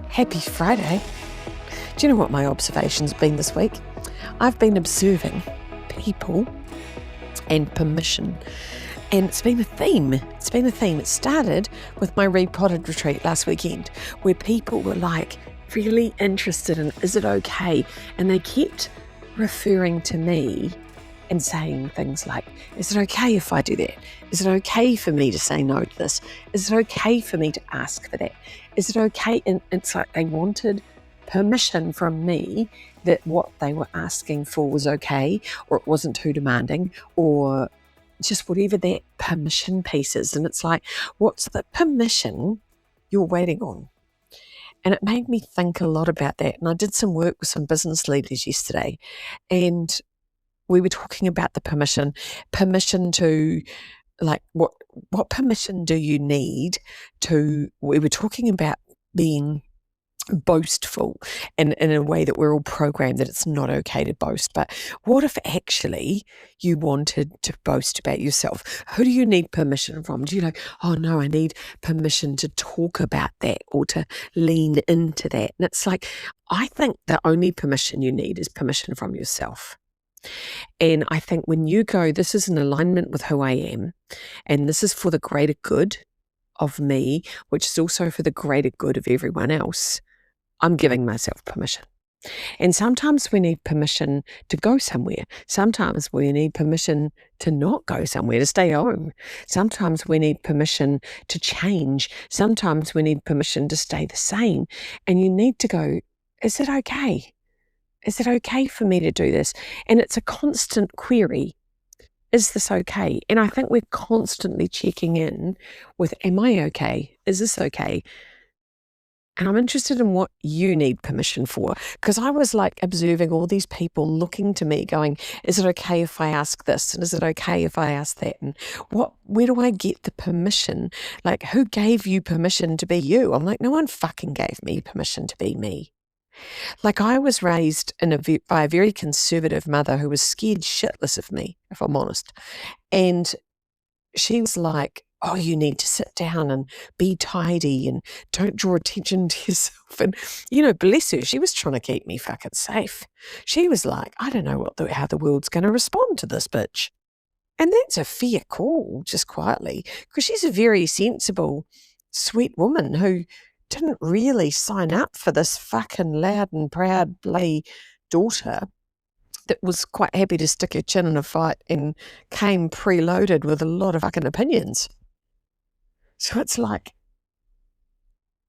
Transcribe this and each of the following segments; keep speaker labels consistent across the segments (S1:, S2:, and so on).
S1: Happy Friday. Do you know what my observation's been this week? I've been observing people and permission. And it's been a theme. It started with my Repotted retreat last weekend, where people were like really interested in, is it okay? And they kept referring to me and saying things like, is it okay if I do that? Is it okay for me to say no to this? Is it okay for me to ask for that? Is it okay? And it's like they wanted permission from me that what they were asking for was okay, or it wasn't too demanding, or just whatever that permission piece is. And it's like, what's the permission you're waiting on? And it made me think a lot about that. And I did some work with some business leaders yesterday, and we were talking about the permission to, like, what permission do you need to, we were talking about being boastful in a way that we're all programmed that it's not okay to boast. But what if actually you wanted to boast about yourself? Who do you need permission from? Do you like, oh no, I need permission to talk about that or to lean into that? And it's like, I think the only permission you need is permission from yourself. And I think when you go, this is in alignment with who I am, and this is for the greater good of me, which is also for the greater good of everyone else, I'm giving myself permission. And sometimes we need permission to go somewhere. Sometimes we need permission to not go somewhere, to stay home. Sometimes we need permission to change. Sometimes we need permission to stay the same. And you need to go, is it okay? Is it okay for me to do this? And it's a constant query. Is this okay? And I think we're constantly checking in with, am I okay? Is this okay? And I'm interested in what you need permission for, because I was like observing all these people looking to me going, is it okay if I ask this? And is it okay if I ask that? And where do I get the permission? Like, who gave you permission to be you? I'm like, no one fucking gave me permission to be me. Like, I was raised by a very conservative mother who was scared shitless of me, if I'm honest. And she was like, oh, you need to sit down and be tidy and don't draw attention to yourself. And, bless her, she was trying to keep me fucking safe. She was like, I don't know how the world's going to respond to this bitch. And that's a fair call, just quietly, because she's a very sensible, sweet woman who didn't really sign up for this fucking loud and proud bloody daughter that was quite happy to stick her chin in a fight and came preloaded with a lot of fucking opinions. So it's like,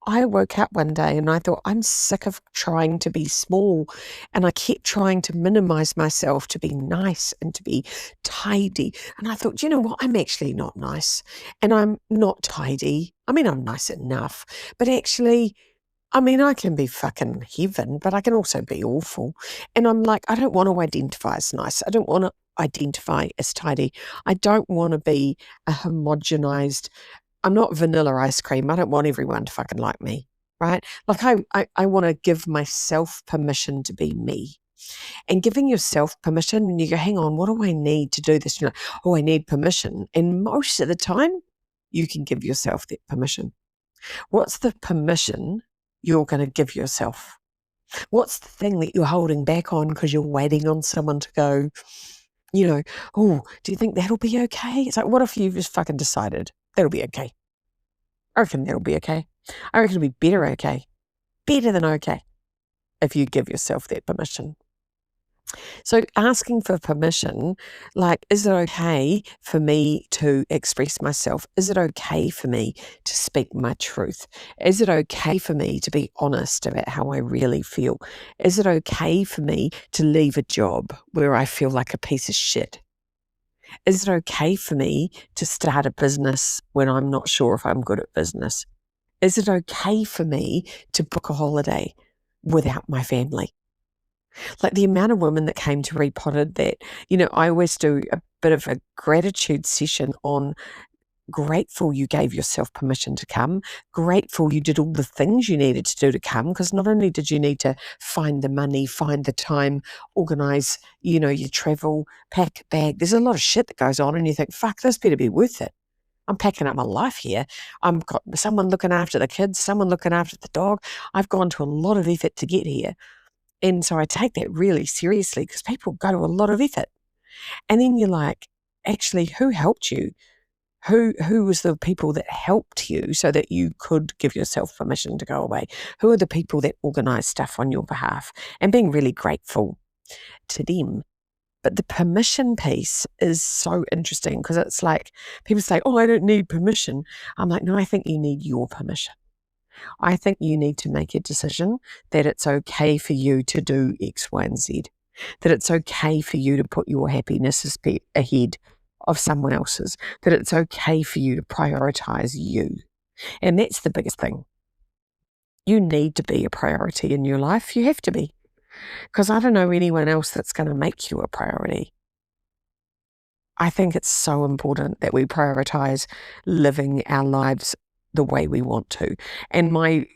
S1: I woke up one day and I thought, I'm sick of trying to be small, and I kept trying to minimize myself to be nice and to be tidy. And I thought, you know what? I'm actually not nice, and I'm not tidy. I mean, I'm nice enough, but actually, I can be fucking heaven, but I can also be awful. And I'm like, I don't want to identify as nice. I don't want to identify as tidy. I don't want to be a homogenized, I'm not vanilla ice cream. I don't want everyone to fucking like me, right? Like, I want to give myself permission to be me. And giving yourself permission, when you go, hang on, what do I need to do this? You're like, oh, I need permission. And most of the time, you can give yourself that permission. What's the permission you're going to give yourself? What's the thing that you're holding back on because you're waiting on someone to go, oh, do you think that'll be okay? It's like, what if you've just fucking decided that'll be okay? I reckon that'll be okay. I reckon it'll be better okay. Better than okay if you give yourself that permission. So asking for permission, like, is it okay for me to express myself? Is it okay for me to speak my truth? Is it okay for me to be honest about how I really feel? Is it okay for me to leave a job where I feel like a piece of shit? Is it okay for me to start a business when I'm not sure if I'm good at business? Is it okay for me to book a holiday without my family? Like, the amount of women that came to Repotted that, I always do a bit of a gratitude session on grateful you gave yourself permission to come, grateful you did all the things you needed to do to come, because not only did you need to find the money, find the time, organise, your travel, pack a bag. There's a lot of shit that goes on and you think, fuck, this better be worth it. I'm packing up my life here. I've got someone looking after the kids, someone looking after the dog. I've gone to a lot of effort to get here. And so I take that really seriously because people go to a lot of effort. And then you're like, actually, who helped you? Who was the people that helped you so that you could give yourself permission to go away? Who are the people that organise stuff on your behalf? And being really grateful to them. But the permission piece is so interesting because it's like people say, oh, I don't need permission. I'm like, no, I think you need your permission. I think you need to make a decision that it's okay for you to do X, Y, and Z, that it's okay for you to put your happiness ahead of someone else's, that it's okay for you to prioritize you. And that's the biggest thing. You need to be a priority in your life. You have to be. Because I don't know anyone else that's going to make you a priority. I think it's so important that we prioritize living our lives the way we want to. And my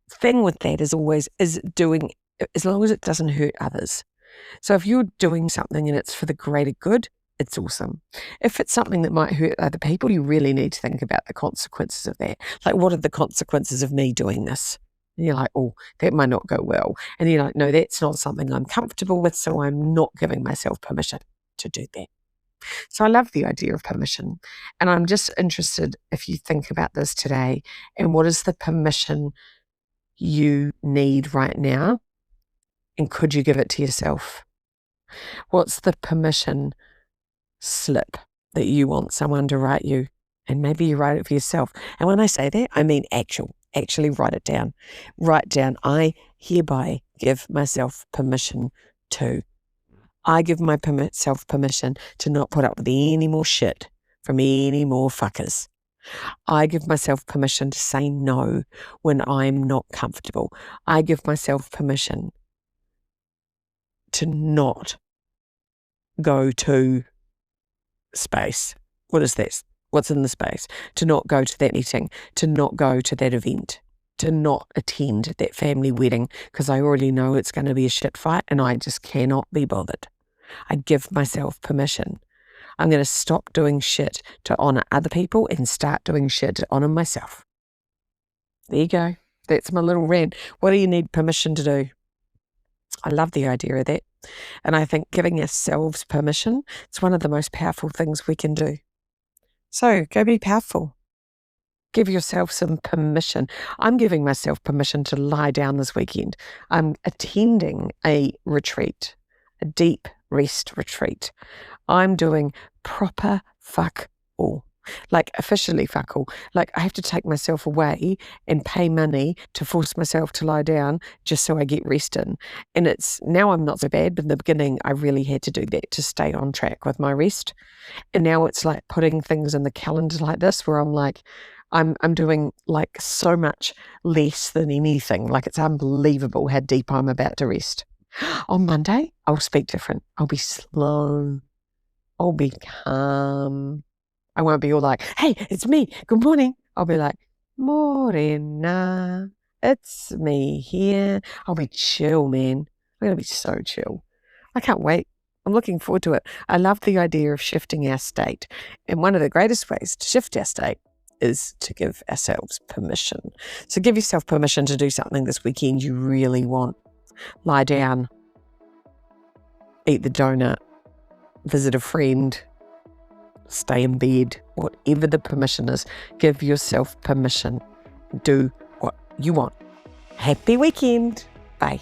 S1: thing with that is always doing, as long as it doesn't hurt others. So if you're doing something and it's for the greater good, it's awesome. If it's something that might hurt other people, you really need to think about the consequences of that. Like, what are the consequences of me doing this? And you're like, oh, that might not go well. And you're like, no, that's not something I'm comfortable with, so I'm not giving myself permission to do that. So I love the idea of permission. And I'm just interested if you think about this today and what is the permission you need right now? And could you give it to yourself? What's the permission slip that you want someone to write you? And maybe you write it for yourself. And when I say that, I mean actually write it down. Write down, I hereby give myself permission to. I give myself permission to not put up with any more shit from any more fuckers. I give myself permission to say no when I'm not comfortable. I give myself permission to not go to space. What is this? What's in the space? To not go to that meeting, to not go to that event, to not attend that family wedding because I already know it's going to be a shit fight and I just cannot be bothered. I give myself permission. I'm going to stop doing shit to honour other people and start doing shit to honour myself. There you go. That's my little rant. What do you need permission to do? I love the idea of that. And I think giving ourselves permission, it's one of the most powerful things we can do. So go be powerful. Give yourself some permission. I'm giving myself permission to lie down this weekend. I'm attending a retreat, a deep rest retreat. I'm doing proper fuck all. Like officially fuck all. Like I have to take myself away and pay money to force myself to lie down just so I get rest in. And it's now I'm not so bad, but in the beginning I really had to do that to stay on track with my rest. And now it's like putting things in the calendar like this where I'm like, I'm doing like so much less than anything. Like it's unbelievable how deep I'm about to rest. On Monday, I'll speak different. I'll be slow. I'll be calm. I won't be all like, hey, it's me. Good morning. I'll be like, Morena, it's me here. I'll be chill, man. I'm going to be so chill. I can't wait. I'm looking forward to it. I love the idea of shifting our state. And one of the greatest ways to shift our state is to give ourselves permission. So give yourself permission to do something this weekend you really want. Lie down, eat the donut, visit a friend, stay in bed, whatever the permission is, give yourself permission. Do what you want. Happy weekend. Bye.